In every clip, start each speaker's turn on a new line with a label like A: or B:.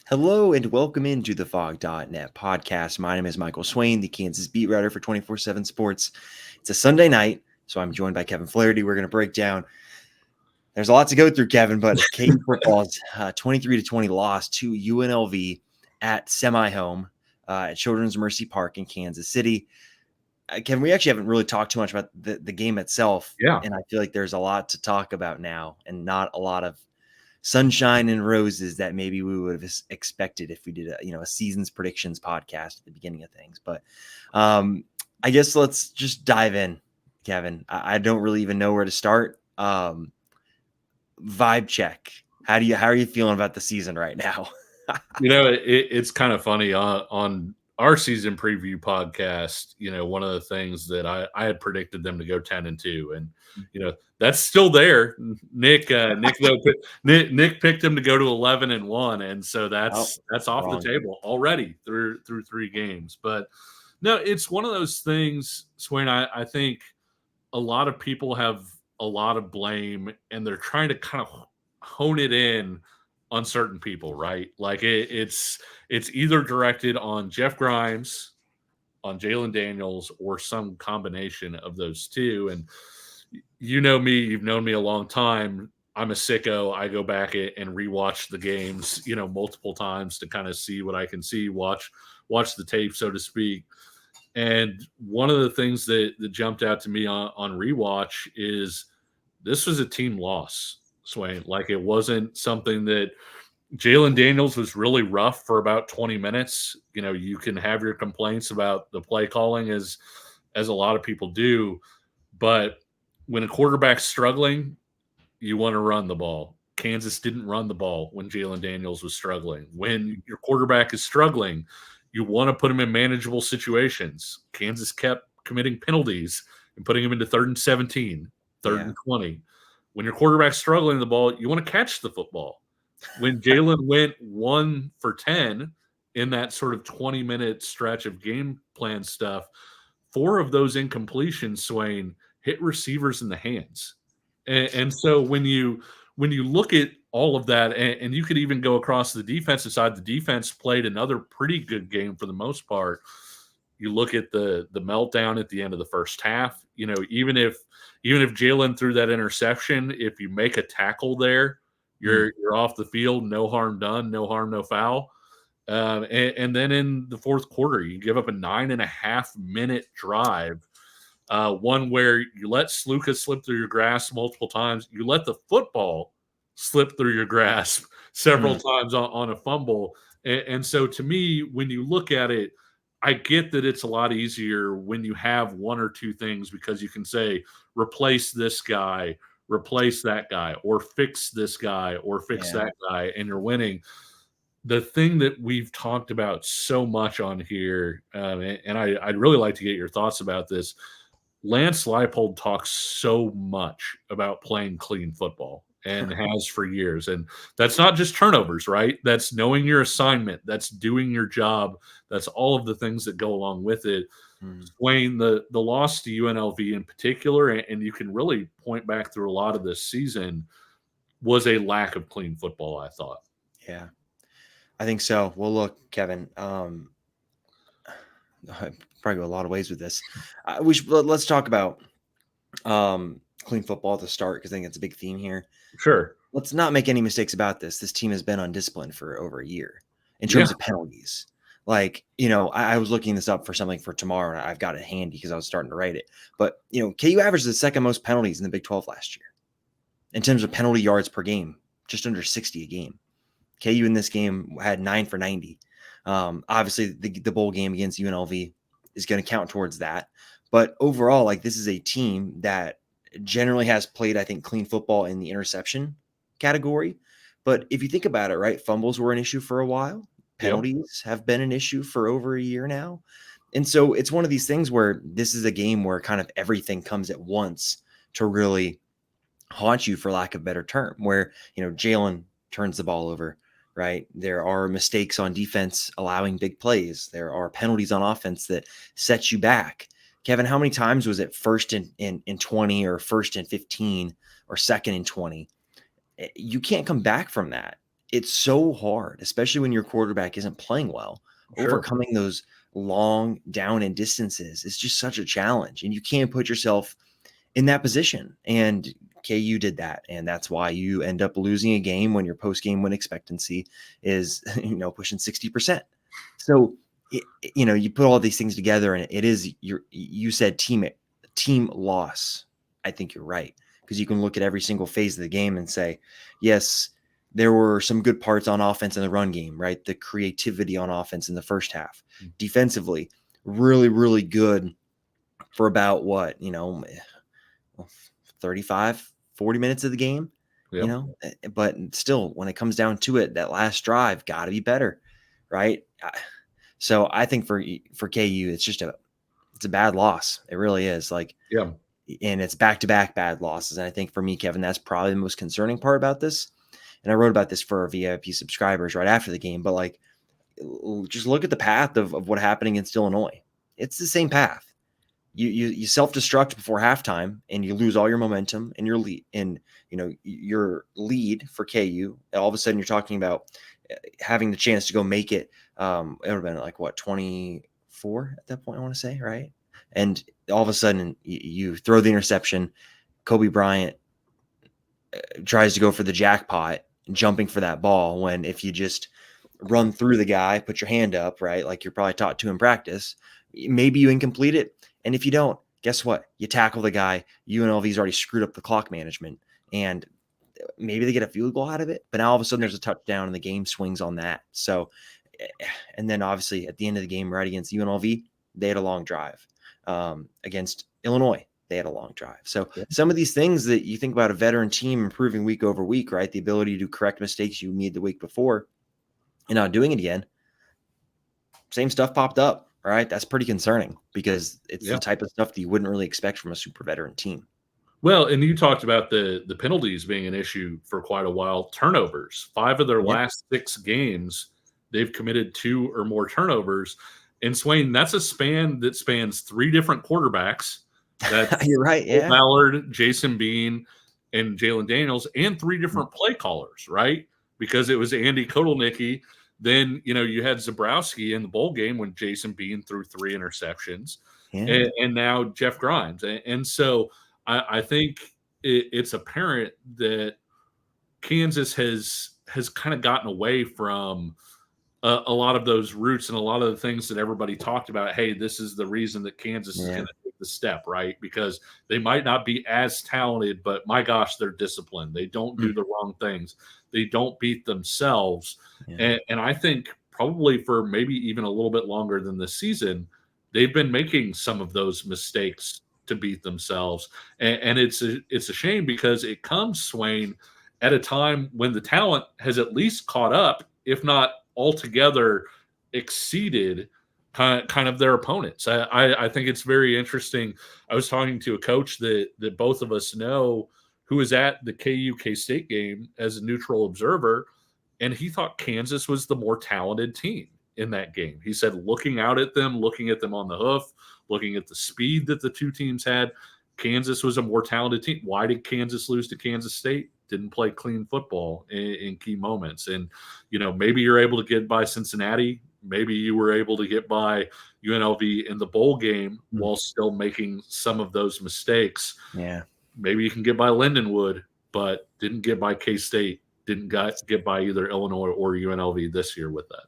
A: Hello and welcome into the Fog.net podcast. My name is Michael Swain, the Kansas beat writer for 24/7 Sports. It's a Sunday night, so I'm joined by Kevin Flaherty. We're going to break down. There's a lot to go through, Kevin, but KU football's 23-20 loss to UNLV at semi-home at Children's Mercy Park in Kansas City. Kevin, we actually haven't really talked too much about the game itself, and I feel like there's a lot to talk about now and not a lot of sunshine and roses that maybe we would have expected if we did a season's predictions podcast at the beginning of things. But I guess let's just dive in, Kevin. I don't really even know where to start. Vibe check. How are you feeling about the season right now?
B: It's kind of funny on our season preview podcast. One of the things that I had predicted them to go 10-2, and that's still there. Nick picked him to go to 11-1, and so that's off the table already through 3 games. But no, it's one of those things, Swain. I think a lot of people have a lot of blame, and they're trying to kind of hone it in on certain people, right? Like it's either directed on Jeff Grimes, on Jaylen Daniels, or some combination of those two. And you know me, you've known me a long time. I'm a sicko. I go back and rewatch the games, multiple times to kind of see what I can see, watch the tape, so to speak. And one of the things that jumped out to me on rewatch is this was a team loss, Swain. Like, it wasn't something that Jaylen Daniels was really rough for about 20 minutes. You can have your complaints about the play calling as a lot of people do, but when a quarterback's struggling, you want to run the ball. Kansas didn't run the ball when Jaylen Daniels was struggling. When your quarterback is struggling, you want to put him in manageable situations. Kansas kept committing penalties and putting him into 3rd and 17, 3rd and 20. When your quarterback's struggling the ball, you want to catch the football. When Jaylen went 1 for 10 in that sort of 20-minute stretch of game plan stuff, 4 of those incompletions, Swain, hit receivers in the hands. And so when you look at all of that, and you could even go across the defensive side, the defense played another pretty good game for the most part. You look at the meltdown at the end of the first half. Even if Jaylen threw that interception, if you make a tackle there, you're off the field, no harm done, no harm, no foul. And then in the fourth quarter, you give up a 9.5-minute drive, one where you let Sluka slip through your grasp multiple times. You let the football slip through your grasp several times on a fumble. And so to me, when you look at it, I get that it's a lot easier when you have 1 or 2 things, because you can say, replace this guy, replace that guy, or fix this guy, or fix that guy, and you're winning. The thing that we've talked about so much on here, and I'd really like to get your thoughts about this. Lance Leipold talks so much about playing clean football and has for years. And that's not just turnovers, right? That's knowing your assignment. That's doing your job. That's all of the things that go along with it. Swain, the loss to UNLV in particular, and you can really point back through a lot of this season, was a lack of clean football, I thought.
A: Yeah, I think so. Well, look, Kevin, probably go a lot of ways with this. Let's talk about clean football to start, because I think it's a big theme here.
B: Sure.
A: Let's not make any mistakes about this. This team has been undisciplined for over a year in terms of penalties. Like, I was looking this up for something for tomorrow, and I've got it handy because I was starting to write it. But, KU averaged the 2nd most penalties in the Big 12 last year in terms of penalty yards per game, just under 60 a game. KU in this game had 9 for 90. Obviously, the bowl game against UNLV is going to count towards that. But overall, like, this is a team that generally has played, I think, clean football in the interception category. But if you think about it, right, fumbles were an issue for a while. Penalties have been an issue for over a year now. And so it's one of these things where this is a game where kind of everything comes at once to really haunt you, for lack of a better term, where, Jaylen turns the ball over, right? There are mistakes on defense allowing big plays. There are penalties on offense that set you back. Kevin, how many times was it 1st and 20 or 1st and 15 or 2nd and 20? You can't come back from that it's so hard, especially when your quarterback isn't playing well.
B: Sure.
A: Overcoming those long down and distances is just such a challenge, and you can't put yourself in that position. And KU did that, and that's why you end up losing a game when your post-game win expectancy is pushing 60%. So you put all these things together, and it is you said team loss. I think you're right, because you can look at every single phase of the game and say, yes, there were some good parts on offense in the run game, right? The creativity on offense in the first half. Defensively, really, really good for about 35, 40 minutes of the game, but still, when it comes down to it, that last drive got to be better, right? So I think for KU, it's a bad loss. It really is. And it's back-to-back bad losses. And I think for me, Kevin, that's probably the most concerning part about this. And I wrote about this for our VIP subscribers right after the game, but just look at the path of what happened against Illinois. It's the same path. You self-destruct before halftime, and you lose all your momentum and your lead. And your lead for KU. All of a sudden, you're talking about having the chance to go make it. It would have been 24 at that point, I want to say, right? And all of a sudden, you throw the interception. Kobe Bryant tries to go for the jackpot, jumping for that ball, when if you just run through the guy, put your hand up, right, like you're probably taught to in practice, maybe you incomplete it. And if you don't, guess what? You tackle the guy. UNLV's already screwed up the clock management, and maybe they get a field goal out of it. But now all of a sudden there's a touchdown, and the game swings on that. So, and then obviously at the end of the game, right against UNLV, they had a long drive. Against Illinois, they had a long drive. So some of these things that you think about a veteran team improving week over week, right? The ability to correct mistakes you made the week before and not doing it again. Same stuff popped up, right? That's pretty concerning, because it's the type of stuff that you wouldn't really expect from a super veteran team.
B: Well, and you talked about the penalties being an issue for quite a while. Turnovers, 5 of their last 6 games, they've committed 2 or more turnovers. And Swain, that's a span that spans 3 different quarterbacks.
A: You're right. Yeah.
B: Ballard, Jason Bean, and Jaylen Daniels, and 3 different play callers, right? Because it was Andy Kotelnicki. Then, you had Zabrowski in the bowl game when Jason Bean threw 3 interceptions. Yeah. And now Jeff Grimes. And so I think it's apparent that Kansas has kind of gotten away from a lot of those roots and a lot of the things that everybody talked about. Hey, this is the reason that Kansas is going to take the step, right? Because they might not be as talented, but my gosh, they're disciplined. They don't do the wrong things. They don't beat themselves. Yeah. And I think probably for maybe even a little bit longer than this season, they've been making some of those mistakes to beat themselves. And it's a shame, because it comes, Swain, at a time when the talent has at least caught up, if not altogether exceeded kind of their opponents. I think it's very interesting. I was talking to a coach that both of us know, who was at the KU K-State game as a neutral observer, and he thought Kansas was the more talented team in that game. He said, looking out at them, looking at them on the hoof, looking at the speed that the 2 teams had, Kansas was a more talented team. Why did Kansas lose to Kansas State? Didn't play clean football in key moments. And, maybe you're able to get by Cincinnati. Maybe you were able to get by UNLV in the bowl game while still making some of those mistakes.
A: Yeah.
B: Maybe you can get by Lindenwood, but didn't get by K-State, didn't get by either Illinois or UNLV this year with that.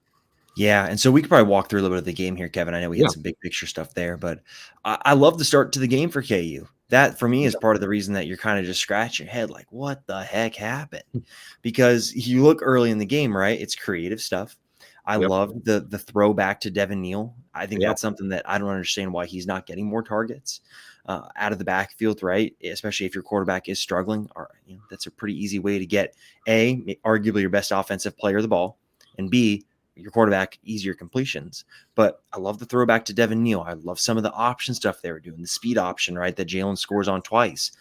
A: Yeah, and so we could probably walk through a little bit of the game here, Kevin. I know we had some big picture stuff there, but I love the start to the game for KU. That, for me, is part of the reason that you're kind of just scratching your head, like, what the heck happened? Because you look early in the game, right? It's creative stuff. I love the throwback to Devin Neal. I think that's something that I don't understand why he's not getting more targets out of the backfield, right? Especially if your quarterback is struggling. Or, that's a pretty easy way to get, A, arguably your best offensive player the ball, and B, your quarterback easier completions. But I love the throwback to Devin Neal. I love some of the option stuff they were doing, the speed option, right, that Jaylen scores on twice.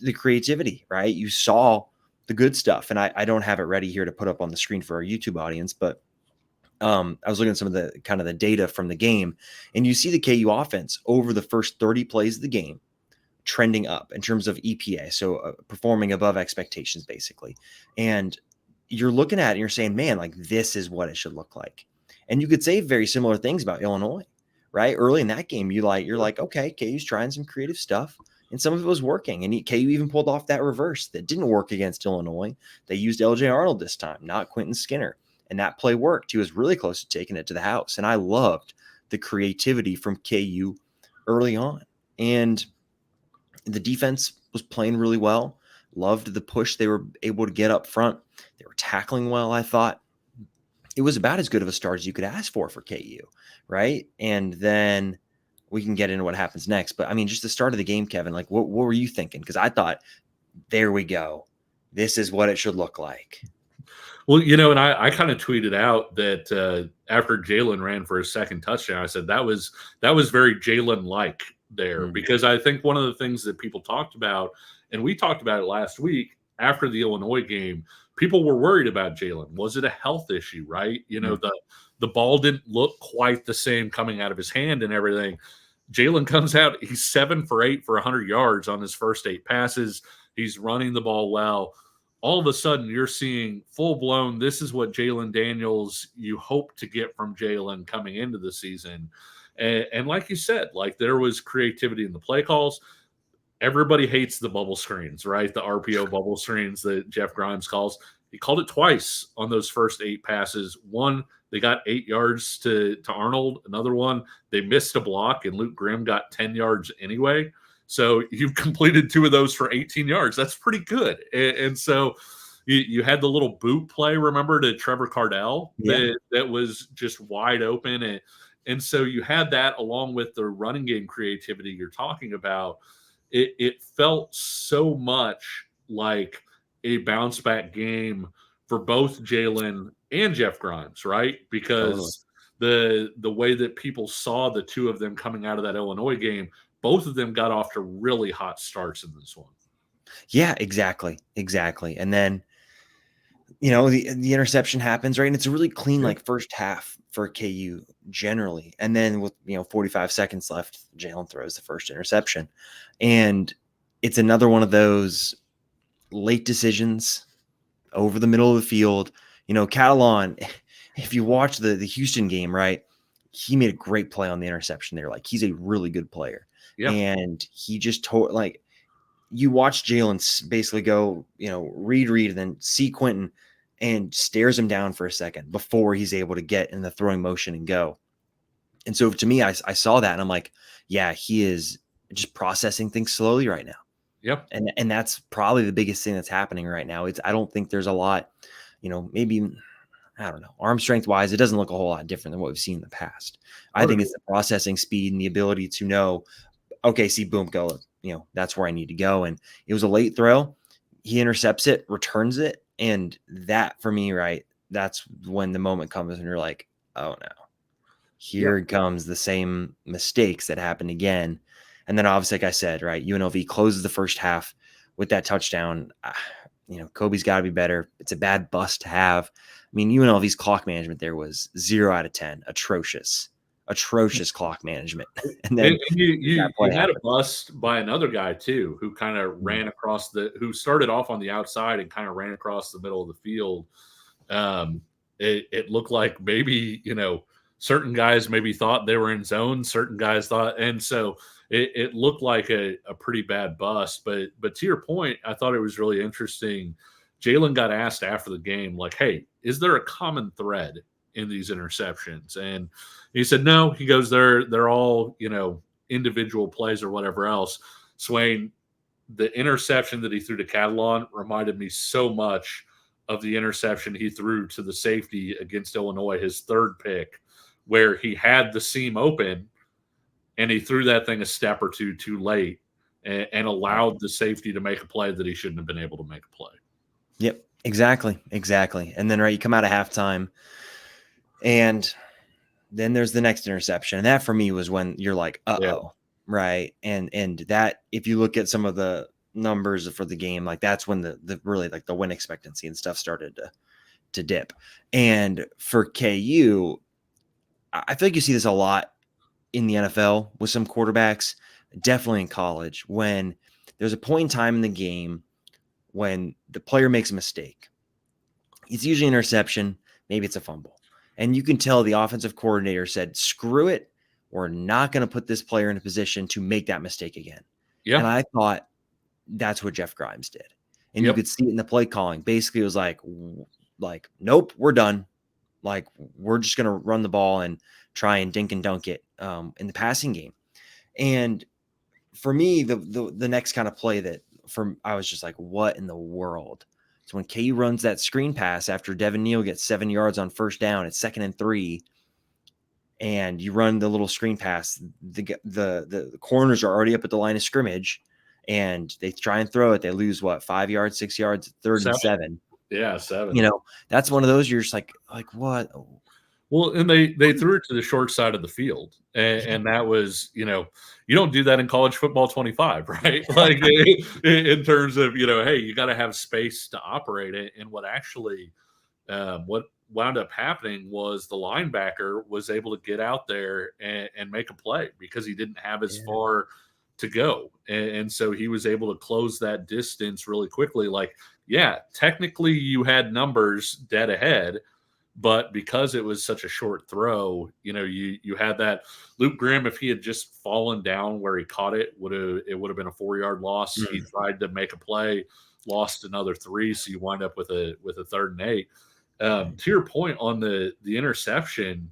A: The creativity, right? You saw the good stuff, and I don't have it ready here to put up on the screen for our YouTube audience, but I was looking at some of the kind of the data from the game, and you see the KU offense over the first 30 plays of the game trending up in terms of EPA, so performing above expectations, basically. And you're looking at it and you're saying, man, like this is what it should look like. And you could say very similar things about Illinois, right? Early in that game, you're like, okay, KU's trying some creative stuff. And some of it was working. And KU even pulled off that reverse that didn't work against Illinois. They used LJ Arnold this time, not Quentin Skinner. And that play worked. He was really close to taking it to the house. And I loved the creativity from KU early on. And the defense was playing really well. Loved the push they were able to get up front. They were tackling well, I thought. It was about as good of a start as you could ask for KU, right? And then we can get into what happens next. But, I mean, just the start of the game, Kevin, like what were you thinking? Because I thought, there we go. This is what it should look like.
B: Well, and I kind of tweeted out that after Jaylen ran for his second touchdown, I said that was very Jaylen-like there, because I think one of the things that people talked about, and we talked about it last week after the Illinois game, people were worried about Jaylen. Was it a health issue, right? The ball didn't look quite the same coming out of his hand and everything. Jaylen comes out, he's 7 for 8 for 100 yards on his first 8 passes. He's running the ball well. All of a sudden, you're seeing full-blown, this is what Jaylen Daniels you hope to get from Jaylen coming into the season. And like you said, like there was creativity in the play calls. Everybody hates the bubble screens, right? The RPO bubble screens that Jeff Grimes calls. He called it twice on those first 8 passes. One, they got 8 yards to Arnold. Another one, they missed a block, and Luke Grimm got 10 yards anyway. So you've completed 2 of those for 18 yards. That's pretty good. And so you had the little boot play, remember, to Trevor Cardell that was just wide open. And so you had that along with the running game creativity you're talking about. It felt so much like a bounce back game for both Jaylen and Jeff Grimes, right? Because the way that people saw the 2 of them coming out of that Illinois game, both of them got off to really hot starts in this one.
A: Yeah, exactly. And then, the interception happens, right? And it's a really clean, like first half for KU generally. And then with, 45 seconds left, Jaylen throws the first interception. And it's another one of those late decisions over the middle of the field. Catalan, if you watch the Houston game, right, he made a great play on the interception there. Like, he's a really good player. Yeah. And he just you watch Jaylen basically go, read, and then see Quentin and stares him down for a second before he's able to get in the throwing motion and go. And so to me, I saw that and I'm like, yeah, he is just processing things slowly right now.
B: Yep.
A: And that's probably the biggest thing that's happening right now. I don't think there's a lot, maybe, I don't know, arm strength wise, it doesn't look a whole lot different than what we've seen in the past. I think it's the processing speed and the ability to know, okay, see, boom, go, that's where I need to go. And it was a late throw. He intercepts it, returns it. And that for me, right, that's when the moment comes and you're like, oh no, here comes the same mistakes that happened again. And then obviously, like I said, right, UNLV closes the first half with that touchdown. Kobe's got to be better. It's a bad bust to have. I mean, UNLV's clock management there was 0 out of 10. Atrocious clock management. And then
B: you had a bust by another guy too, who kind of ran across who started off on the outside and kind of ran across the middle of the field. It looked like maybe, certain guys maybe thought they were in zone, certain guys thought, and so it looked like a pretty bad bust. But to your point, I thought it was really interesting. Jaylen got asked after the game, like, hey, is there a common thread in these interceptions? And he said, no. He goes, they're all, individual plays or whatever else. Swain, the interception that he threw to Catalan reminded me so much of the interception he threw to the safety against Illinois, his third pick, where he had the seam open and he threw that thing a step or two too late and allowed the safety to make a play that he shouldn't have been able to make a play.
A: Yep, exactly. And then, right, you come out of halftime and then there's the next interception. And that for me was when you're like, right? And that, if you look at some of the numbers for the game, like that's when the really like the win expectancy and stuff started to dip. And for KU, I feel like you see this a lot in the NFL with some quarterbacks, definitely in college, when there's a point in time in the game when the player makes a mistake It's usually an interception. Maybe it's a fumble. And you can tell the offensive coordinator said, screw it. We're not going to put this player in a position to make that mistake again. And
B: Yeah.
A: I thought that's what Jeff Grimes did. And you
B: Yep.
A: could see it in the play calling. Basically, it was like, nope, we're done. Like, we're just going to run the ball and try and dink and dunk it in the passing game. And for me, the next kind of play that I was just like, what in the world? So when KU runs that screen pass after Devin Neal gets 7 yards on first down, it's 2nd and 3, and you run the little screen pass, the corners are already up at the line of scrimmage, and they try and throw it. They lose 5 yards, 6 yards, 3rd and 7.
B: Yeah, 7.
A: That's one of those you're just like what?
B: Well, and they threw it to the short side of the field, and that was, you don't do that in college football 25, right? Like in terms of, hey, you got to have space to operate it. And what actually, what wound up happening was the linebacker was able to get out there and make a play because he didn't have as far to go, and so he was able to close that distance really quickly. Like, yeah, technically you had numbers dead ahead. But because it was such a short throw, you had that. Luke Grimm, if he had just fallen down where he caught it, would have been a 4-yard loss. He tried to make a play, lost another 3, so you wind up with a 3rd and 8. To your point on the interception,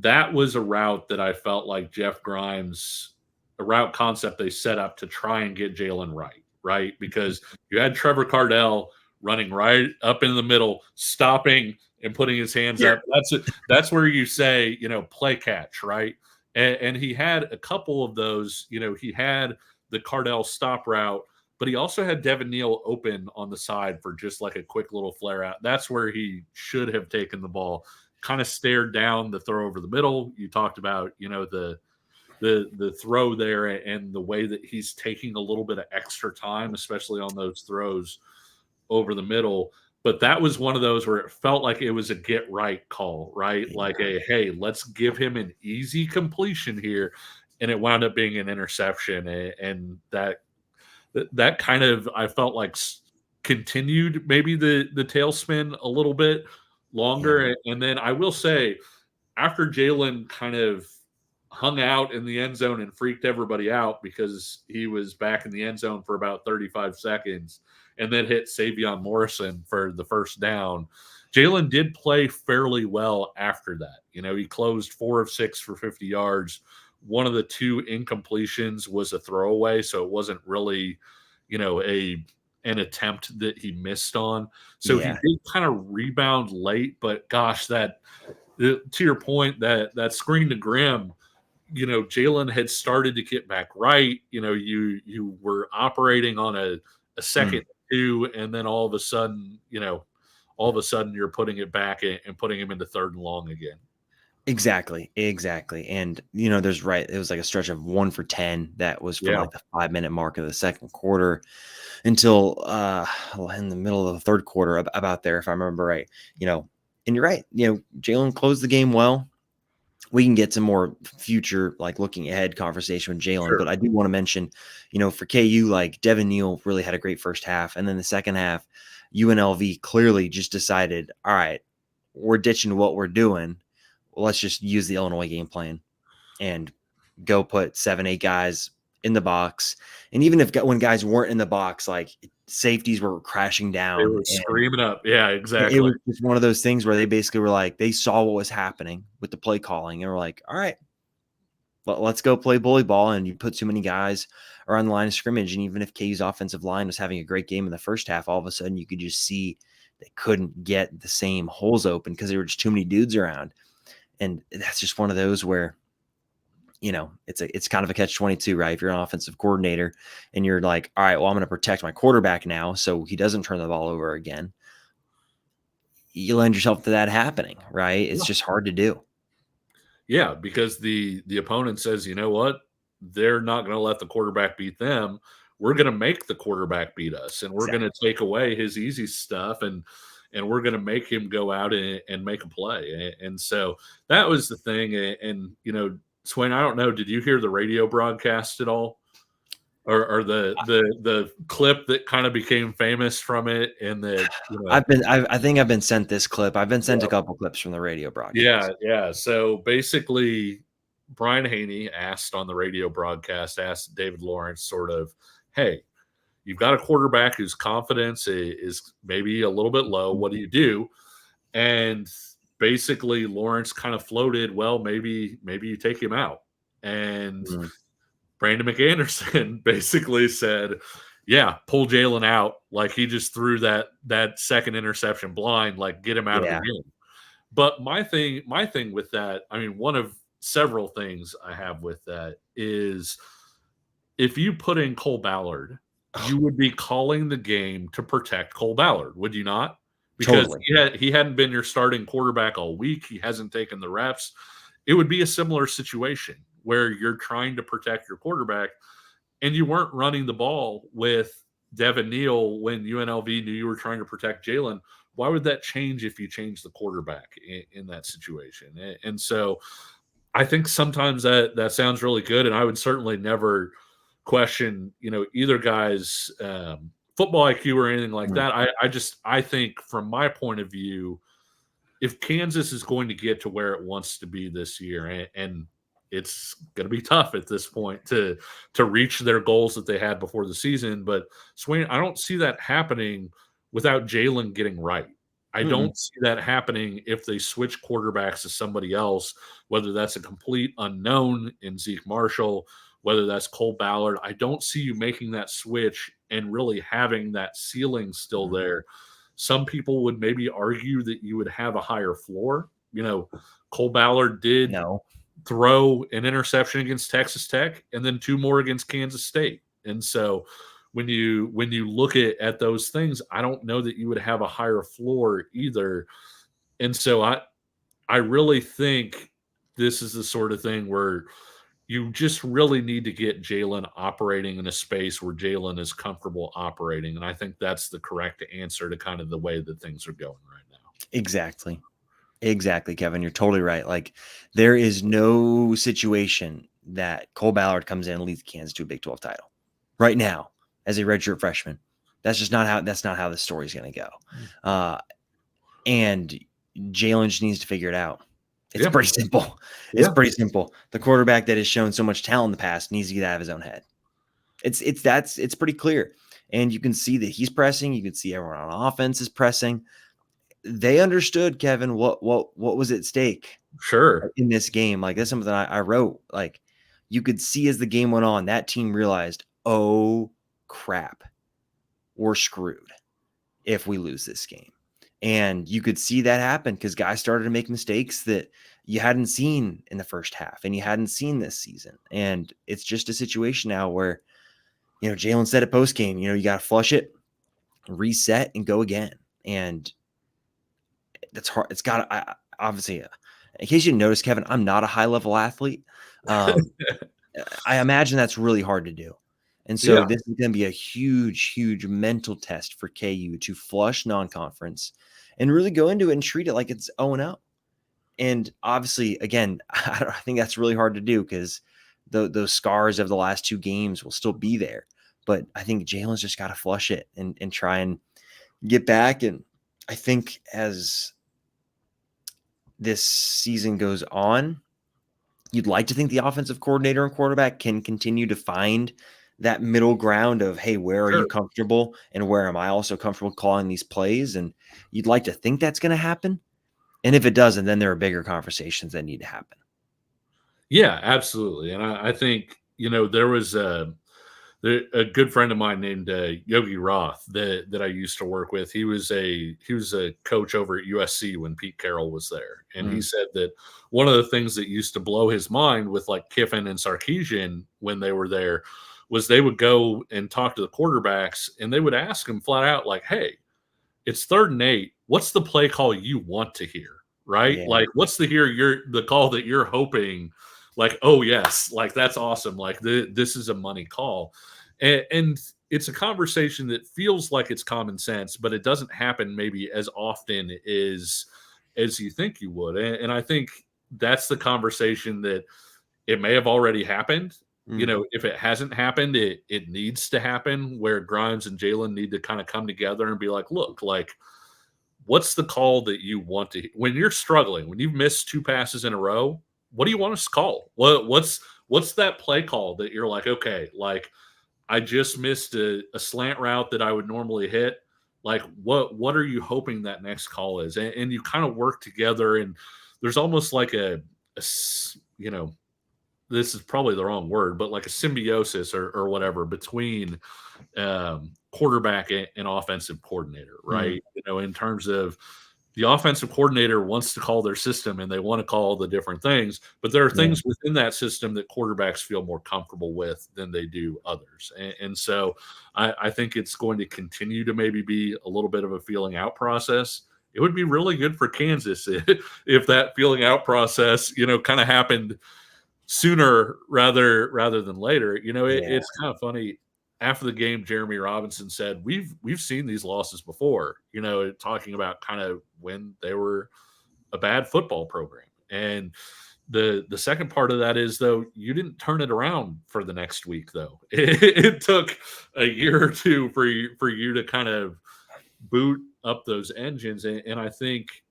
B: that was a route that I felt like Jeff Grimes, a route concept they set up to try and get Jaylen right? Because you had Trevor Cardell running right up in the middle, stopping and putting his hands up. That's where you say, play catch, right? And he had a couple of those. He had the Cardell stop route, but he also had Devin Neal open on the side for just like a quick little flare out. That's where he should have taken the ball. Kind of stared down the throw over the middle. You talked about, the throw there and the way that he's taking a little bit of extra time, especially on those throws over the middle. But that was one of those where it felt like it was a get right call, right? Like hey, let's give him an easy completion here. And it wound up being an interception. And that kind of, I felt like, continued maybe the tailspin a little bit longer. And then I will say, after Jaylen kind of hung out in the end zone and freaked everybody out because he was back in the end zone for about 35 seconds and then hit Savion Morrison for the first down, Jaylen did play fairly well after that. He closed 4 of 6 for 50 yards. One of the 2 incompletions was a throwaway, so it wasn't really, an attempt that he missed on. So he did kind of rebound late, but gosh, to your point, that screen to Grimm, Jaylen had started to get back right. You were operating on a 2nd 2, and then all of a sudden you're putting it back and putting him into 3rd and long again.
A: Exactly. And it was like a stretch of 1 for 10 that was from like the 5-minute mark of the second quarter until in the middle of the 3rd quarter, about there, if I remember right. And you're right. Jaylen closed the game well. We can get some more future, like, looking ahead conversation with Jaylen,
B: Sure.
A: but I do want to mention, for KU, like, Devin Neal really had a great first half, and then the second half, UNLV clearly just decided, all right, we're ditching what we're doing. Let's just use the Illinois game plan and go put 7-8 guys in the box. And even when guys weren't in the box, like, safeties were crashing down.
B: They were screaming up. Yeah, exactly.
A: It was just one of those things where they basically were like, they saw what was happening with the play calling and were like, all right, let's go play bully ball. And you put too many guys around the line of scrimmage. And even if KU's offensive line was having a great game in the first half, all of a sudden you could just see they couldn't get the same holes open because there were just too many dudes around. And that's just one of those where, it's kind of a catch-22, right? If you're an offensive coordinator and you're like, all right, well, I'm going to protect my quarterback now so he doesn't turn the ball over again. You lend yourself to that happening, right? It's just hard to do.
B: Yeah, because the opponent says, you know what? They're not going to let the quarterback beat them. We're going to make the quarterback beat us, and we're going to take away his easy stuff, and we're going to make him go out and make a play. And so that was the thing. And Swain, I don't know, did you hear the radio broadcast at all? or the clip that kind of became famous from it, and that
A: I think I've been sent this clip. I've been sent a couple clips from the radio broadcast.
B: Yeah. So basically, Brian Haney asked on the radio broadcast, asked David Lawrence, sort of, hey, you've got a quarterback whose confidence is maybe a little bit low. What do you do? And basically, Lawrence kind of floated, well, maybe you take him out. And Brandon McAnderson basically said, yeah, pull Jaylen out. Like, he just threw that second interception blind, like, get him out of the game. But my thing with that, I mean, one of several things I have with that is, if you put in Cole Ballard, you would be calling the game to protect Cole Ballard, would you not? Because he hadn't been your starting quarterback all week. He hasn't taken the reps. It would be a similar situation where you're trying to protect your quarterback, and you weren't running the ball with Devin Neal when UNLV knew you were trying to protect Jaylen. Why would that change if you change the quarterback in that situation? And so I think sometimes that sounds really good, and I would certainly never question, either guy's football IQ or anything like that. I think, from my point of view, if Kansas is going to get to where it wants to be this year, and it's going to be tough at this point to reach their goals that they had before the season, but Swain, I don't see that happening without Jaylen getting right. I don't see that happening if they switch quarterbacks to somebody else, whether that's a complete unknown in Zeke Marshall, whether that's Cole Ballard. I don't see you making that switch and really having that ceiling still there. Some people would maybe argue that you would have a higher floor. Cole Ballard did throw an interception against Texas Tech and then 2 more against Kansas State. And so when you look at those things, I don't know that you would have a higher floor either. And so I really think this is the sort of thing where you just really need to get Jaylen operating in a space where Jaylen is comfortable operating. And I think that's the correct answer to kind of the way that things are going right now.
A: Exactly, Kevin. You're totally right. Like, there is no situation that Cole Ballard comes in and leads Kansas to a Big 12 title right now as a redshirt freshman. That's not how the story is going to go. And Jaylen just needs to figure it out. It's pretty simple. It's pretty simple. The quarterback that has shown so much talent in the past needs to get out of his own head. It's pretty clear. And you can see that he's pressing. You can see everyone on offense is pressing. They understood, Kevin, what was at stake.
B: Sure.
A: In this game. Like, that's something I wrote. Like, you could see as the game went on, that team realized, oh crap, we're screwed if we lose this game. And you could see that happen because guys started to make mistakes that you hadn't seen in the first half and you hadn't seen this season. And it's just a situation now where, Jaylen said at post game, you got to flush it, reset, and go again. And that's hard. It's got to, obviously, in case you didn't notice, Kevin, I'm not a high level athlete. I imagine that's really hard to do. And so this is going to be a huge, huge mental test for KU to flush non-conference and really go into it and treat it like it's 0-0. And obviously, again, I think that's really hard to do because those scars of the last 2 games will still be there. But I think Jaylen's just got to flush it and try and get back. And I think as this season goes on, you'd like to think the offensive coordinator and quarterback can continue to find that middle ground of, hey, where are you comfortable and where am I also comfortable calling these plays? And you'd like to think that's going to happen. And if it doesn't, then there are bigger conversations that need to happen.
B: Yeah, absolutely. And I think, there was a good friend of mine named Yogi Roth that I used to work with. He was a coach over at USC when Pete Carroll was there. And he said that one of the things that used to blow his mind with like Kiffin and Sarkisian when they were there was they would go and talk to the quarterbacks and they would ask them flat out, like, hey, it's 3rd and 8. What's the play call you want to hear? Right? Yeah. Like, what's the call that you're hoping, like, oh yes, like, that's awesome. Like, this is a money call. And it's a conversation that feels like it's common sense, but it doesn't happen maybe as often as you think you would. And I think that's the conversation that it may have already happened, You know, if it hasn't happened, it needs to happen, where Grimes and Jaylen need to kind of come together and be like, look, like, what's the call that you want to, when you're struggling, when you've missed 2 passes in a row, what do you want us to call? What's that play call that you're like, okay, like, I just missed a slant route that I would normally hit. Like, what are you hoping that next call is? And you kind of work together, and there's almost like you know, this is probably the wrong word, but like a symbiosis or whatever between quarterback and offensive coordinator, right? You know, in terms of the offensive coordinator wants to call their system and they want to call the different things, but there are things within that system that quarterbacks feel more comfortable with than they do others. And so I think it's going to continue to maybe be a little bit of a feeling out process. It would be really good for Kansas if that feeling out process, you know, kind of happened sooner rather than later. You know, it's kind of funny. After the game, Jeremy Robinson said, we've seen these losses before, you know, talking about kind of when they were a bad football program. And the second part of that is, though, you didn't turn it around for the next week, though. It took a year or two for you to kind of boot up those engines. And I think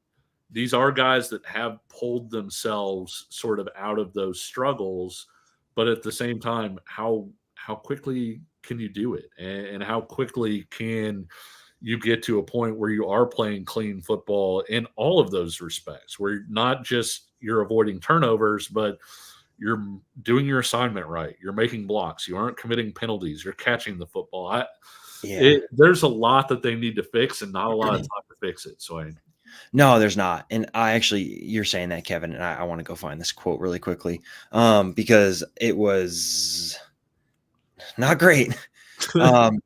B: these are guys that have pulled themselves sort of out of those struggles, but at the same time, how quickly can you do it, and how quickly can you get to a point where you are playing clean football in all of those respects, where not just you're avoiding turnovers, but you're doing your assignment right, you're making blocks, you aren't committing penalties, you're catching the football. There's a lot that they need to fix, and not a lot of time to fix it. So
A: no, there's not. And you're saying that, Kevin, and I want to go find this quote really quickly because it was not great from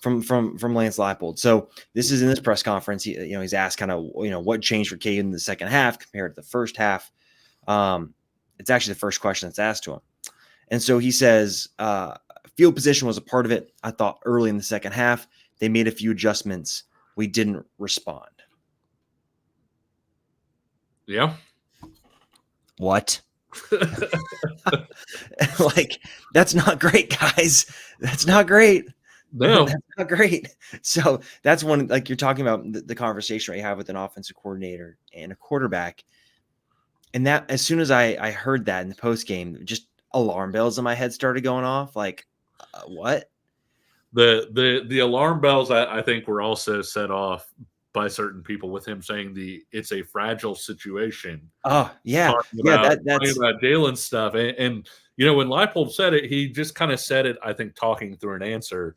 A: Lance Leipold. So this is in this press conference. He's asked kind of, what changed for KU in the second half compared to the first half. It's actually the first question that's asked to him. And so he says, field position was a part of it. I thought early in the second half, they made a few adjustments. We didn't respond.
B: Yeah.
A: What? Like, that's not great, guys. That's not great.
B: No,
A: that's not great. So that's one, like you're talking about the conversation you have with an offensive coordinator and a quarterback. And that, as soon as I heard that in the post game, just alarm bells in my head started going off. Like, what?
B: The alarm bells, I think, were also set off by certain people with him saying it's a fragile situation.
A: Oh, yeah.
B: Talking about Jaylen stuff. And when Leipold said it, he just kind of said it, I think, talking through an answer.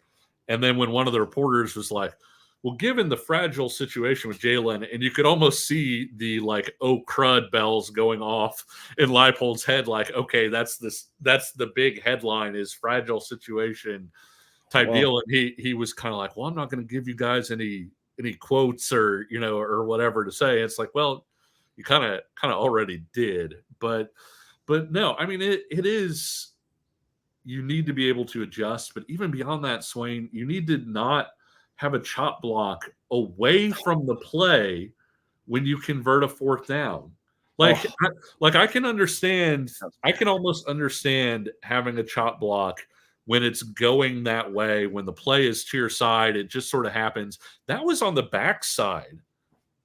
B: And then when one of the reporters was like, well, given the fragile situation with Jaylen, and you could almost see the like, oh crud bells going off in Leipold's head, like, okay, that's the big headline, is fragile situation type deal. And he was kind of like, well, I'm not going to give you guys any quotes or whatever to say. It's like, well, you kind of already did, but no, I mean, it is, you need to be able to adjust, but even beyond that, Swain, you need to not have a chop block away from the play when you convert a fourth down. Like, I can understand, I can almost understand having a chop block when it's going that way, when the play is to your side, it just sort of happens. That was on the backside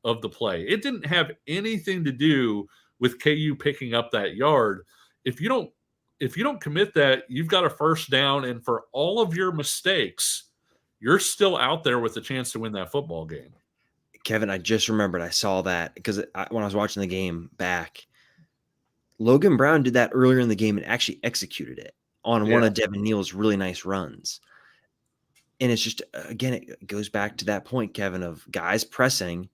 B: of the play. It didn't have anything to do with KU picking up that yard. If you don't commit that, you've got a first down, and for all of your mistakes, you're still out there with a chance to win that football game.
A: Kevin, I just remembered I saw that because when I was watching the game back, Logan Brown did that earlier in the game and actually executed it on one of Devin Neal's really nice runs. And it's just, again, it goes back to that point, Kevin, of guys pressing.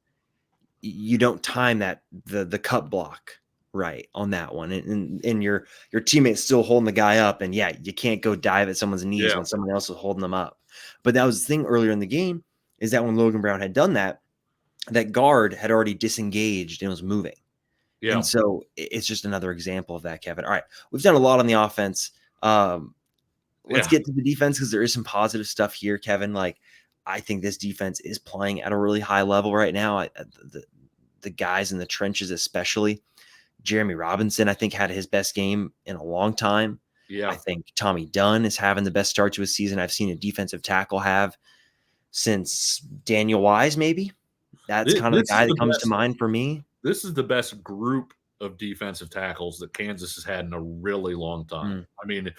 A: You don't time that the cut block right on that one, and your teammate's still holding the guy up, and you can't go dive at someone's knees when someone else is holding them up. But that was the thing earlier in the game, is that when Logan Brown had done that, that guard had already disengaged and was moving. Yeah. And so it's just another example of that, Kevin. All right, we've done a lot on the offense. Let's get to the defense, because there is some positive stuff here, Kevin. Like, I think this defense is playing at a really high level right now. The guys in the trenches, especially Jeremy Robinson, I think had his best game in a long time.
B: Yeah.
A: I think Tommy Dunn is having the best start to his season I've seen a defensive tackle have since Daniel Wise, maybe. That's kind of the
B: This is
A: guy
B: the
A: that comes to
B: best.
A: mind for me.
B: This is the best group of defensive tackles that Kansas has had in a really long time.
A: Mm.
B: I mean,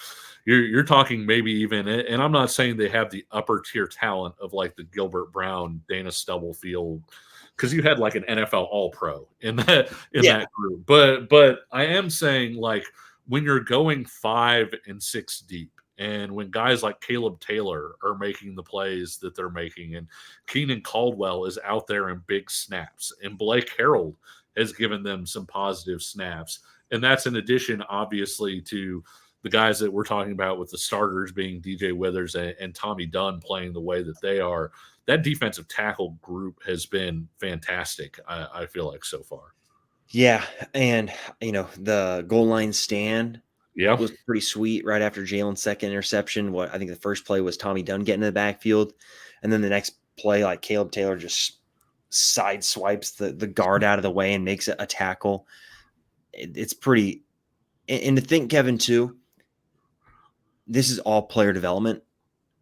B: you're talking maybe even, and I'm not saying they have the upper tier talent of like the Gilbert Brown, Dana Stubblefield, because you had like an NFL All Pro in that group. But I am saying, like, when you're going 5 and 6 deep, and when guys like Caleb Taylor are making the plays that they're making, and Keenan Caldwell is out there in big snaps, and Blake Harrell has given them some positive snaps. And that's in addition, obviously, to the guys that we're talking about with the starters being DJ Withers and Tommy Dunn playing the way that they are. That defensive tackle group has been fantastic, I feel like, so far.
A: Yeah, and, the goal line stand was pretty sweet right after Jalen's second interception. I think the first play was Tommy Dunn getting in the backfield, and then the next play, like, Caleb Taylor just side swipes the guard out of the way and makes a tackle. It's pretty – and to think, Kevin, too, this is all player development.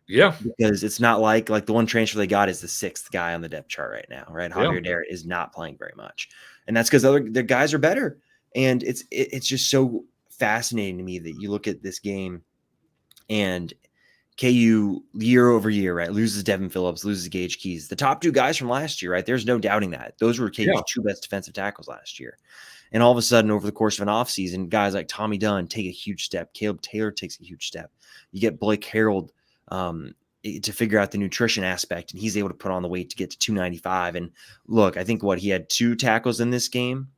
B: Yeah.
A: Because it's not like the one transfer they got is the 6th guy on the depth chart right now, right? Javier Darrett is not playing very much. And that's because the guys are better. And it's just so fascinating to me that you look at this game and KU year over year, right? Loses Devin Phillips, loses Gage Keys. The top 2 guys from last year, right? There's no doubting that. Those were KU's 2 best defensive tackles last year. And all of a sudden, over the course of an offseason, guys like Tommy Dunn take a huge step. Caleb Taylor takes a huge step. You get Blake Harrell to figure out the nutrition aspect, and he's able to put on the weight to get to 295. And look, I think he had 2 tackles in this game.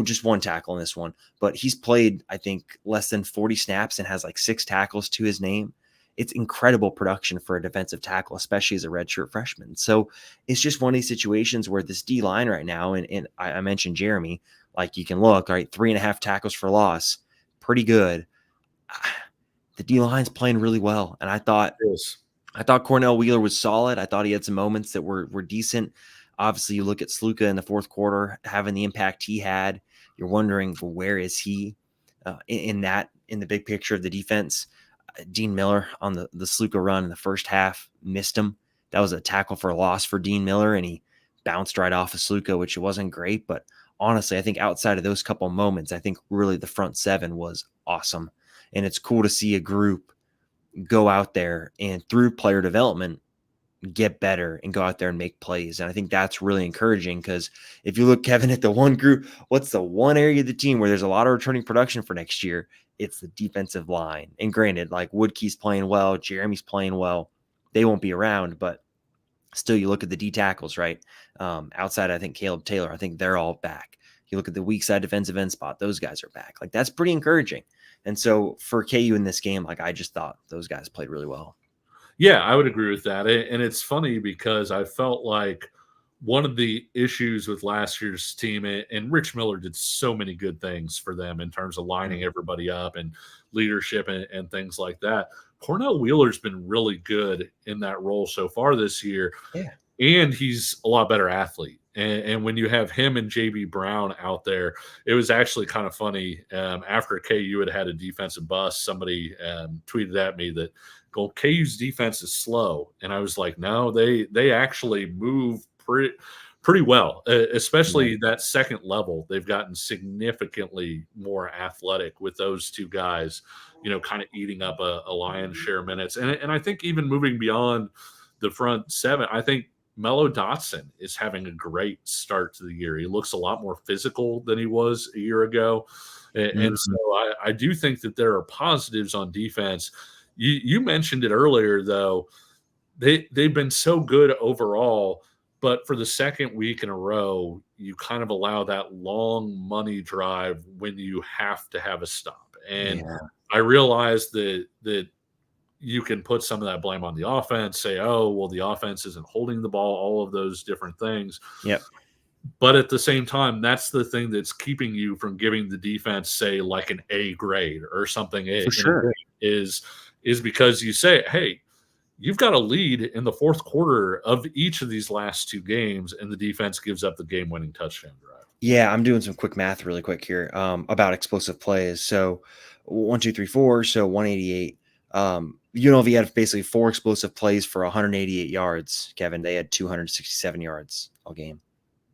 A: Just 1 tackle in this one, but he's played, I think, less than 40 snaps and has like 6 tackles to his name. It's incredible production for a defensive tackle, especially as a redshirt freshman. So it's just one of these situations where this D line right now, and I mentioned Jeremy, like you can look, right, 3.5 tackles for loss, pretty good. The D line's playing really well, and I thought Cornell Wheeler was solid. I thought he had some moments that were decent. Obviously, you look at Sluka in the fourth quarter, having the impact he had. You're wondering, where is he in the big picture of the defense? Dean Miller on the Sluka run in the first half missed him. That was a tackle for a loss for Dean Miller, and he bounced right off of Sluka, which wasn't great. But honestly, I think outside of those couple moments, I think really the front 7 was awesome. And it's cool to see a group go out there and through player development get better and go out there and make plays. And I think that's really encouraging because if you look, Kevin, at the one group, what's the one area of the team where there's a lot of returning production for next year? It's the defensive line. And granted, like Woodkey's playing well, Jeremy's playing well. They won't be around, but still you look at the D tackles, right? Outside, I think Caleb Taylor, I think they're all back. You look at the weak side defensive end spot, those guys are back. Like that's pretty encouraging. And so for KU in this game, like I just thought those guys played really well.
B: Yeah, I would agree with that. And it's funny because I felt like one of the issues with last year's team, and Rich Miller did so many good things for them in terms of lining everybody up and leadership and things like that. Cornell Wheeler's been really good in that role so far this year.
A: Yeah.
B: And he's a lot better athlete. And when you have him and JB Brown out there, it was actually kind of funny. After KU had a defensive bust, somebody tweeted at me that KU's defense is slow. And I was like, no, they actually move pretty well, especially that second level. They've gotten significantly more athletic with those 2 guys, kind of eating up a lion's share of minutes. And I think even moving beyond the front 7, I think Mello Dotson is having a great start to the year. He looks a lot more physical than he was a year ago. And so I do think that there are positives on defense. You mentioned it earlier, though. They've been so good overall, but for the second week in a row, you kind of allow that long money drive when you have to have a stop. And I realize that you can put some of that blame on the offense, say, oh, well, the offense isn't holding the ball, all of those different things.
A: Yep.
B: But at the same time, that's the thing that's keeping you from giving the defense, say, like an A grade or something.
A: For sure.
B: Is because you say, hey, you've got a lead in the fourth quarter of each of these last 2 games, and the defense gives up the game-winning touchdown drive.
A: Yeah, I'm doing some quick math really quick here about explosive plays. So 1, 2, 3, 4, so 188. UNLV had basically 4 explosive plays for 188 yards. Kevin, they had 267 yards all game.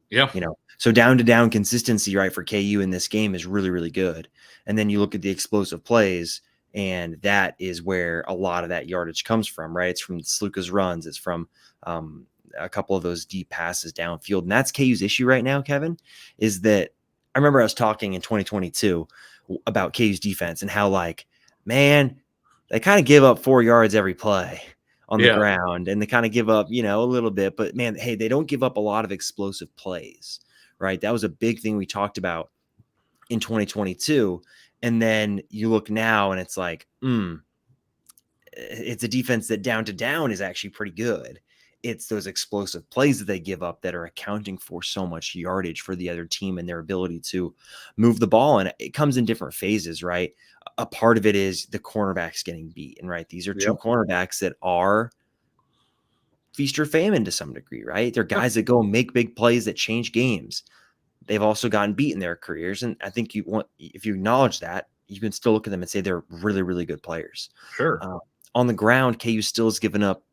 B: Yeah.
A: So down to down consistency, right, for KU in this game is really, really good. And then you look at the explosive plays, and that is where a lot of that yardage comes from, right? It's from Sluka's runs. It's from a couple of those deep passes downfield. And that's KU's issue right now, Kevin, is that I remember I was talking in 2022 about KU's defense and how, like, man, they kind of give up 4 yards every play on the ground, and they kind of give up, a little bit, but man, hey, they don't give up a lot of explosive plays, right? That was a big thing we talked about in 2022. And then you look now and it's like, it's a defense that down to down is actually pretty good. It's those explosive plays that they give up that are accounting for so much yardage for the other team and their ability to move the ball. And it comes in different phases, right? A part of it is the cornerbacks getting beat. And right, these are 2 cornerbacks that are feast or famine to some degree, right? They're guys that go and make big plays that change games. They've also gotten beat in their careers. And I think if you acknowledge that, you can still look at them and say they're really, really good players.
B: Sure.
A: On the ground, KU still has given up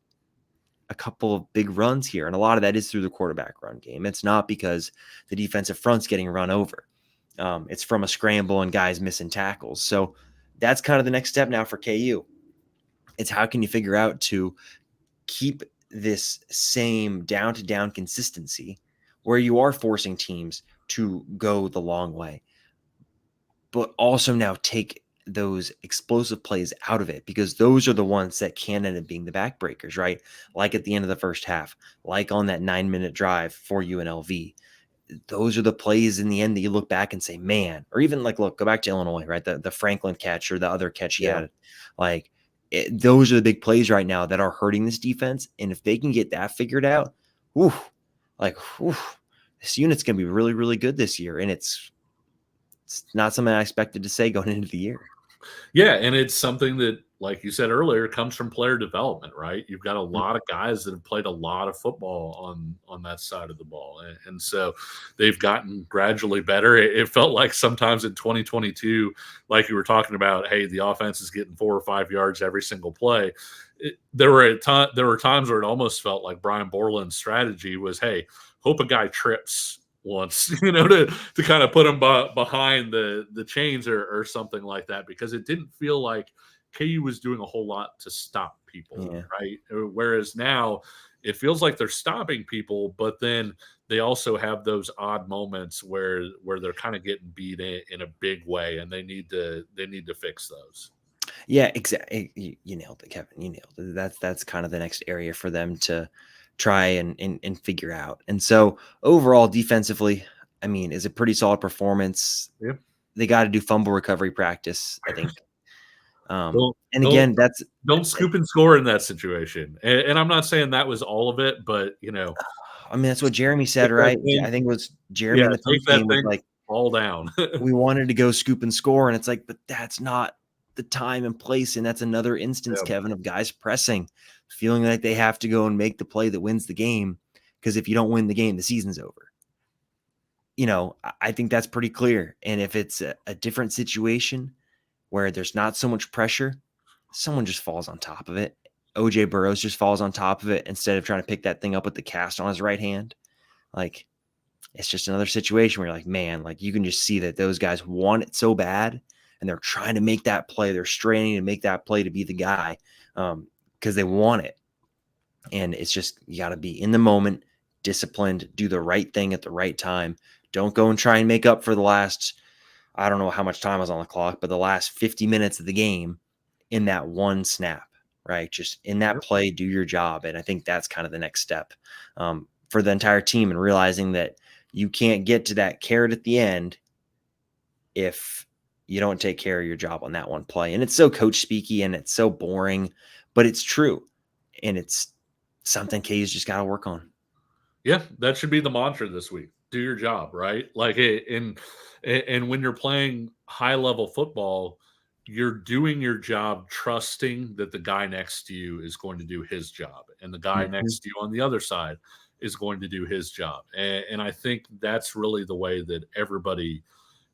A: a couple of big runs here. And a lot of that is through the quarterback run game. It's not because the defensive front's getting run over. It's from a scramble and guys missing tackles. So that's kind of the next step now for KU. It's how can you figure out to keep this same down to down consistency where you are forcing teams to go the long way, but also now take those explosive plays out of it, because those are the ones that can end up being the backbreakers, right? Like at the end of the first half, like on that 9-minute drive for UNLV. Those are the plays in the end that you look back and say, man, or even like, look, go back to Illinois, right? The Franklin catch or the other catch he had, like those are the big plays right now that are hurting this defense. And if they can get that figured out, this unit's going to be really, really good this year. And it's not something I expected to say going into the year.
B: Yeah, and it's something that, like you said earlier, comes from player development, right? You've got a lot of guys that have played a lot of football on that side of the ball, and so they've gotten gradually better. It felt like sometimes in 2022, like you were talking about, hey, the offense is getting 4 or 5 yards every single play. There were times where it almost felt like Brian Borland's strategy was, hey, hope a guy trips once, to kind of put them behind the chains or something like that, because it didn't feel like KU was doing a whole lot to stop people, right? Whereas now it feels like they're stopping people, but then they also have those odd moments where they're kind of getting beat in a big way, and they need to fix those.
A: Yeah, exactly. You nailed it, Kevin. You nailed it. That's kind of the next area for them to try and figure out. And so overall, defensively, I mean, is a pretty solid performance.
B: Yeah.
A: They got to do fumble recovery practice, I think.
B: And
A: again,
B: don't scoop and score in that situation. And I'm not saying that was all of it, but
A: I mean, that's what Jeremy said, right? I think it was Jeremy in the post game was like,
B: all down.
A: we wanted to go scoop and score, and it's like, but that's not the time and place. And that's another instance, Kevin, of guys pressing, feeling like they have to go and make the play that wins the game. Because if you don't win the game, the season's over. I think that's pretty clear. And if it's a different situation where there's not so much pressure, someone just falls on top of it. OJ Burroughs just falls on top of it instead of trying to pick that thing up with the cast on his right hand. Like, it's just another situation where you're like, man, like you can just see that those guys want it so bad and they're trying to make that play. They're straining to make that play to be the guy because they want it. And it's just, you got to be in the moment, disciplined, do the right thing at the right time. Don't go and try and make up for the last, I don't know how much time was on the clock, but the last 50 minutes of the game in that one snap, right? Just in that play, do your job. And I think that's kind of the next step for the entire team, and realizing that you can't get to that carrot at the end if you don't take care of your job on that one play. And it's so coach speaky and it's so boring, but it's true. And it's something KU's just got to work on.
B: Yeah, that should be the mantra this week. Do your job, right? Like, and when you're playing high level football, you're doing your job trusting that the guy next to you is going to do his job, and the guy next to you on the other side is going to do his job. And I think that's really the way that everybody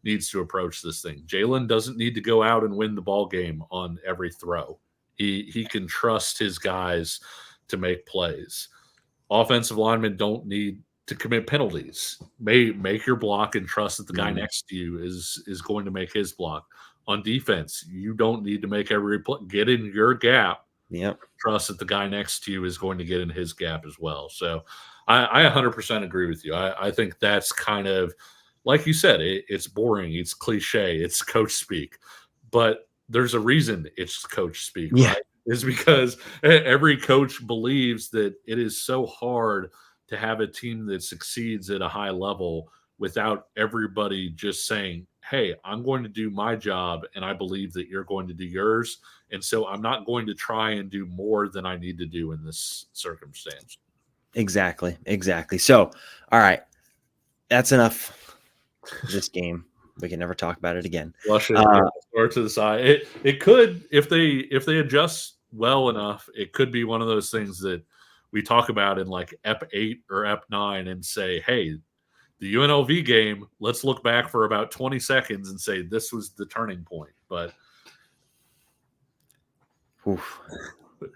B: needs to approach this thing. Jaylen doesn't need to go out and win the ball game on every throw. He can trust his guys to make plays. Offensive linemen don't need to commit penalties. Make your block and trust that the guy next to you is going to make his block. On defense, you don't need to make every play. Get in your gap.
A: Yep.
B: Trust that the guy next to you is going to get in his gap as well. So I 100% agree with you. I think that's kind of, like you said, it's boring. It's cliche. It's coach speak. But there's a reason it's coach speak, right? Is because every coach believes that it is so hard to have a team that succeeds at a high level without everybody just saying, hey, I'm going to do my job and I believe that you're going to do yours. And so I'm not going to try and do more than I need to do in this circumstance.
A: Exactly. So, all right, that's enough for this game. We can never talk about it again.
B: Flush it or to the side. It could, if they adjust well enough, it could be one of those things that we talk about in like Ep 8 or Ep 9 and say, hey, the UNLV game, let's look back for about 20 seconds and say this was the turning point. But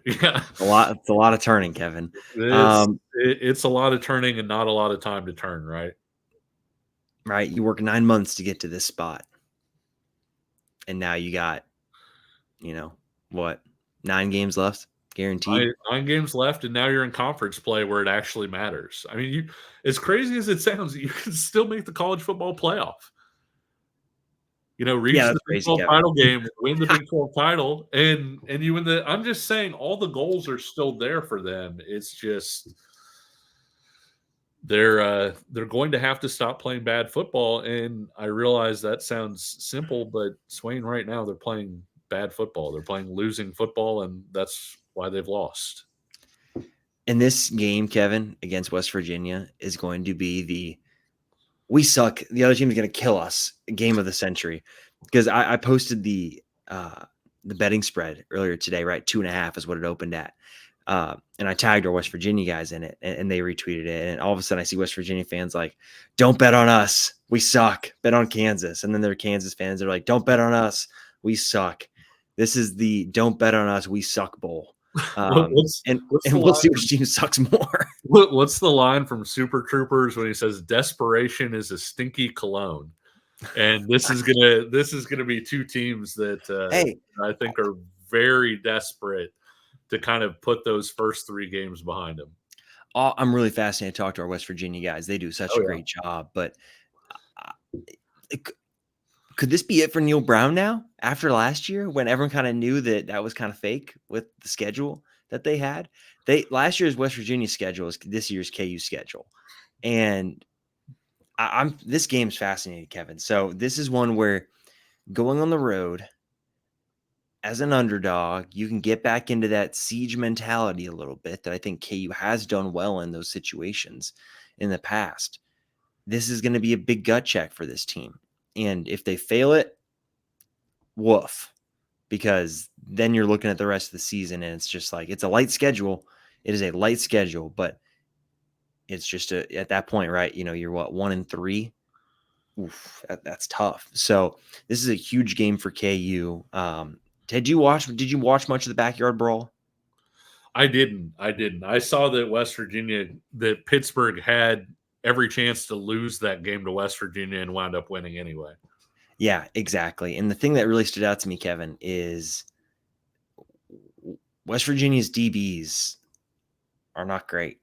A: yeah, it's a lot of turning, Kevin.
B: It's a lot of turning and not a lot of time to turn, right?
A: Right. You work 9 months to get to this spot. And now you got, 9 games left, guaranteed.
B: 9 games left, and now you're in conference play where it actually matters. I mean, as crazy as it sounds, you can still make the college football playoff. Reach the Big 12 title game, win the Big 12 title, and you win the. I'm just saying, all the goals are still there for them. It's just they're going to have to stop playing bad football. And I realize that sounds simple, but Swain right now, they're playing bad football. They're playing losing football, and that's why they've lost.
A: And this game, Kevin, against West Virginia is going to be we suck. The other team is going to kill us game of the century, because I posted the betting spread earlier today, right? 2.5 is what it opened at. And I tagged our West Virginia guys in it, and they retweeted it. And all of a sudden I see West Virginia fans like, don't bet on us. We suck. Bet on Kansas. And then there are Kansas fans that are like, don't bet on us. We suck. This is the don't bet on us. We suck bowl. And we'll see which team sucks more.
B: What's the line from Super Troopers when he says desperation is a stinky cologne? And this is gonna be two teams that I think are very desperate to kind of put those first 3 games behind them.
A: I'm really fascinated to talk to our West Virginia guys. They do such a great job. But could this be it for Neil Brown now after last year, when everyone kind of knew that was kind of fake with the schedule that they had? Last year's West Virginia schedule is this year's KU schedule. And this game's fascinating, Kevin. So this is one where going on the road as an underdog, you can get back into that siege mentality a little bit that I think KU has done well in those situations in the past. This is going to be a big gut check for this team. And if they fail it, woof, because then you're looking at the rest of the season and it's just like, it's a light schedule. It is a light schedule, but it's just at that point, right? You're 1-3. Oof, that's tough. So this is a huge game for KU. Did you watch much of the backyard brawl?
B: I didn't. I saw that Pittsburgh had every chance to lose that game to West Virginia and wound up winning anyway.
A: Yeah, exactly. And the thing that really stood out to me, Kevin, is West Virginia's DBs are not great.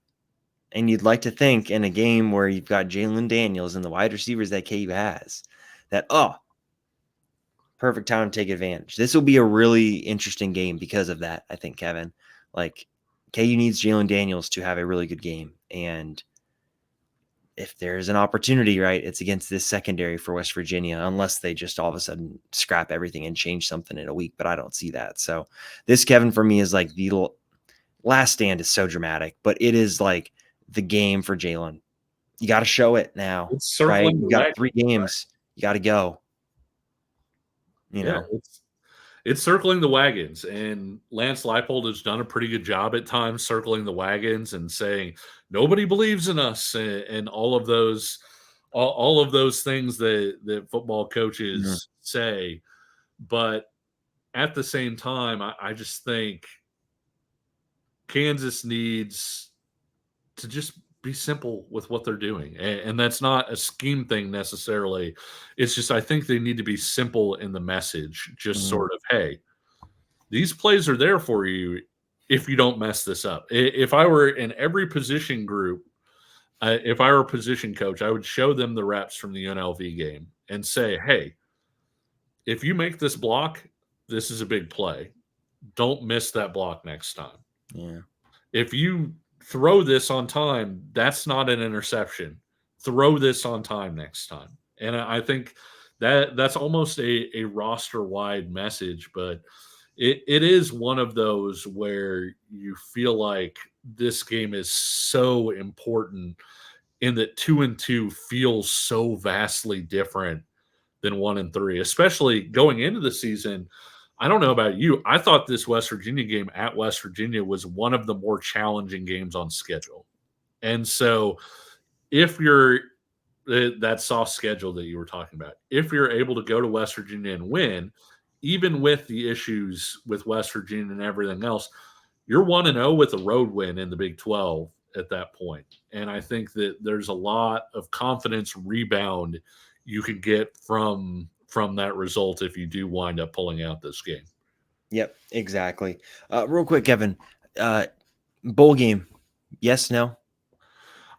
A: And you'd like to think in a game where you've got Jaylen Daniels and the wide receivers that KU has, that, perfect time to take advantage. This will be a really interesting game because of that, I think, Kevin. Like, KU needs Jaylen Daniels to have a really good game. And if there's an opportunity, right, it's against this secondary for West Virginia, unless they just all of a sudden scrap everything and change something in a week. But I don't see that. So this, Kevin, for me is like the last stand is so dramatic, but it is like the game for Jaylen. You got to show it now, right? You got 3 games. You got to go.
B: It's circling the wagons, and Lance Leipold has done a pretty good job at times circling the wagons and saying, nobody believes in us, and all of those things that football coaches say. But at the same time, I just think Kansas needs to just be simple with what they're doing. And that's not a scheme thing necessarily. It's just I think they need to be simple in the message, just sort of, hey, these plays are there for you if you don't mess this up. If I were in every position group, if I were a position coach, I would show them the reps from the UNLV game and say, hey, if you make this block, this is a big play. Don't miss that block next time.
A: Yeah.
B: If you throw this on time, that's not an interception. Throw this on time next time. And I think that's almost a roster-wide message, but it is one of those where you feel like this game is so important in that 2-2 feels so vastly different than 1-3, especially going into the season. I don't know about you. I thought this West Virginia game at West Virginia was one of the more challenging games on schedule. And so if you're that soft schedule that you were talking about, if you're able to go to West Virginia and win, even with the issues with West Virginia and everything else, you're 1-0 with a road win in the Big 12 at that point. And I think that there's a lot of confidence rebound you can get from that result if you do wind up pulling out this game.
A: Yep, exactly. Real quick, Kevin, bowl game, yes, no?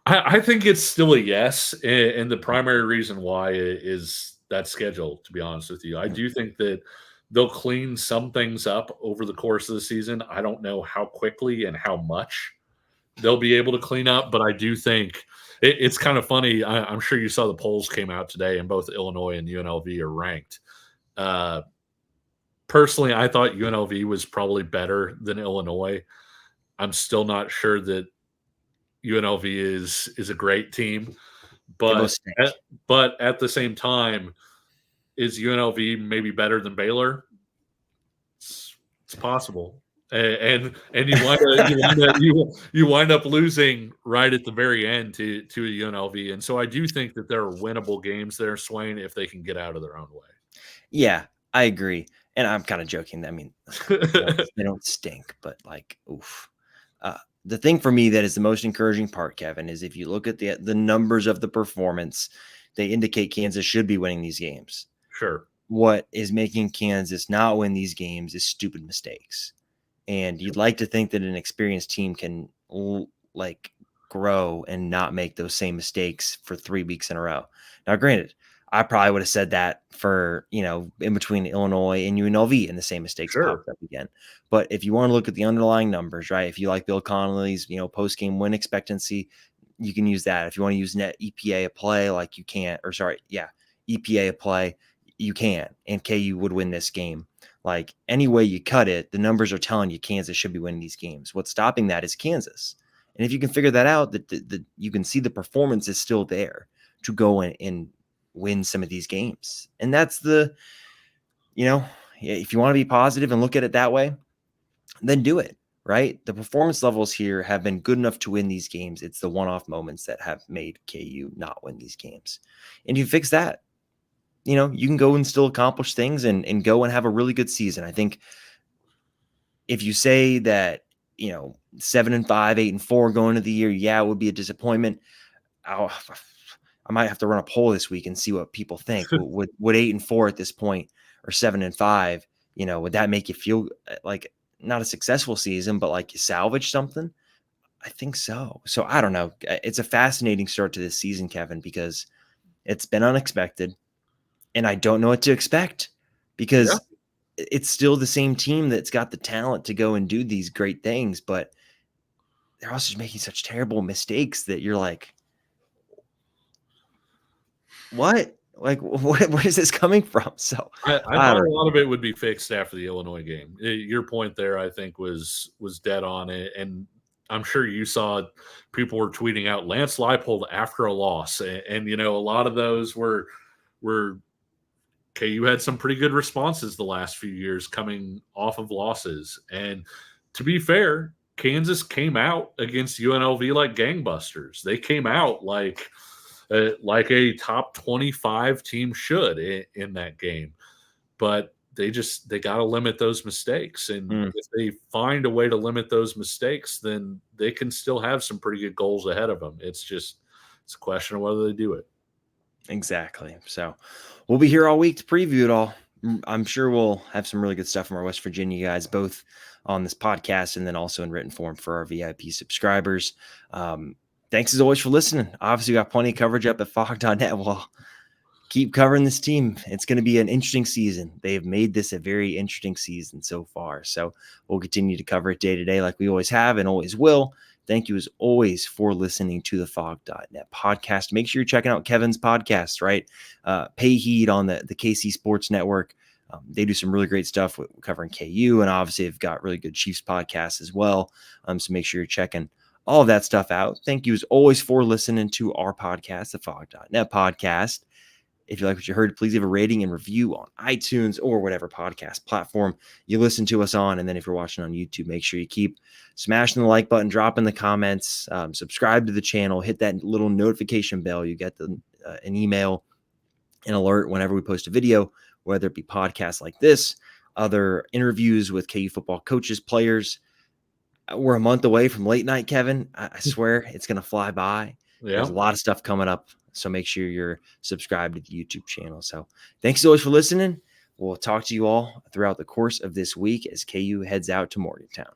B: I think it's still a yes, and the primary reason why is that schedule, to be honest with you. I do think that they'll clean some things up over the course of the season. I don't know how quickly and how much they'll be able to clean up, but I do think it's kind of funny. I'm sure you saw the polls came out today, and both Illinois and UNLV are ranked. Personally, I thought UNLV was probably better than Illinois. I'm still not sure that UNLV is a great team, but at the same time, is UNLV maybe better than Baylor? It's possible. And you wind up losing right at the very end to a UNLV, and so I do think that there are winnable games there, Swain, if they can get out of their own way.
A: Yeah, I agree, and I'm kind of joking. I mean, they don't stink, but like, oof. The thing for me that is the most encouraging part, Kevin, is if you look at the numbers of the performance, they indicate Kansas should be winning these games.
B: Sure.
A: What is making Kansas not win these games is stupid mistakes. And you'd like to think that an experienced team can like grow and not make those same mistakes for 3 weeks in a row. Now, granted, I probably would have said that for, in between Illinois and UNLV, and the same mistakes popped up again. But if you want to look at the underlying numbers, right? If you like Bill Connolly's, post-game win expectancy, you can use that. If you want to use net EPA a play, like you can't, or sorry, yeah, EPA a play, you can, and KU would win this game. Like, any way you cut it, the numbers are telling you Kansas should be winning these games. What's stopping that is Kansas. And if you can figure that out, that you can see the performance is still there to go and win some of these games. And that's if you want to be positive and look at it that way, then do it, right? The performance levels here have been good enough to win these games. It's the one-off moments that have made KU not win these games. And you fix that, you can go and still accomplish things and go and have a really good season. I think if you say that, 7-5, 8-4 going into the year, yeah, it would be a disappointment. I might have to run a poll this week and see what people think. Would 8-4 at this point, or 7-5, would that make you feel like not a successful season, but like you salvaged something? I think so. So I don't know. It's a fascinating start to this season, Kevin, because it's been unexpected. And I don't know what to expect, because it's still the same team that's got the talent to go and do these great things, but they're also just making such terrible mistakes that you're like, what? Like, where is this coming from? So
B: I thought a lot of it would be fixed after the Illinois game. Your point there, I think, was dead on it. And I'm sure you saw people were tweeting out Lance Leipold after a loss. And a lot of those were KU had some pretty good responses the last few years coming off of losses. And to be fair, Kansas came out against UNLV like gangbusters. They came out like a top 25 team should in that game. But they got to limit those mistakes. And if they find a way to limit those mistakes, then they can still have some pretty good goals ahead of them. It's a question of whether they do it.
A: Exactly. So we'll be here all week to preview it all. I'm sure we'll have some really good stuff from our West Virginia guys, both on this podcast and then also in written form for our VIP subscribers. Thanks as always for listening. Obviously, we got plenty of coverage up at fog.net. We'll keep covering this team. It's going to be an interesting season. They have made this a very interesting season so far. So we'll continue to cover it day to day like we always have and always will. Thank you as always for listening to the fog.net podcast. Make sure you're checking out Kevin's podcast, right? Pay heed on the KC Sports Network. They do some really great stuff with covering KU, and obviously they've got really good Chiefs podcasts as well. So make sure you're checking all of that stuff out. Thank you as always for listening to our podcast, the fog.net podcast. If you like what you heard, please leave a rating and review on iTunes or whatever podcast platform you listen to us on. And then if you're watching on YouTube, make sure you keep smashing the like button, drop in the comments, subscribe to the channel, hit that little notification bell. You get an email, an alert whenever we post a video, whether it be podcasts like this, other interviews with KU football coaches, players. We're a month away from late night, Kevin. I swear it's going to fly by. Yeah. There's a lot of stuff coming up. So make sure you're subscribed to the YouTube channel. So thanks so much for listening. We'll talk to you all throughout the course of this week as KU heads out to Morgantown.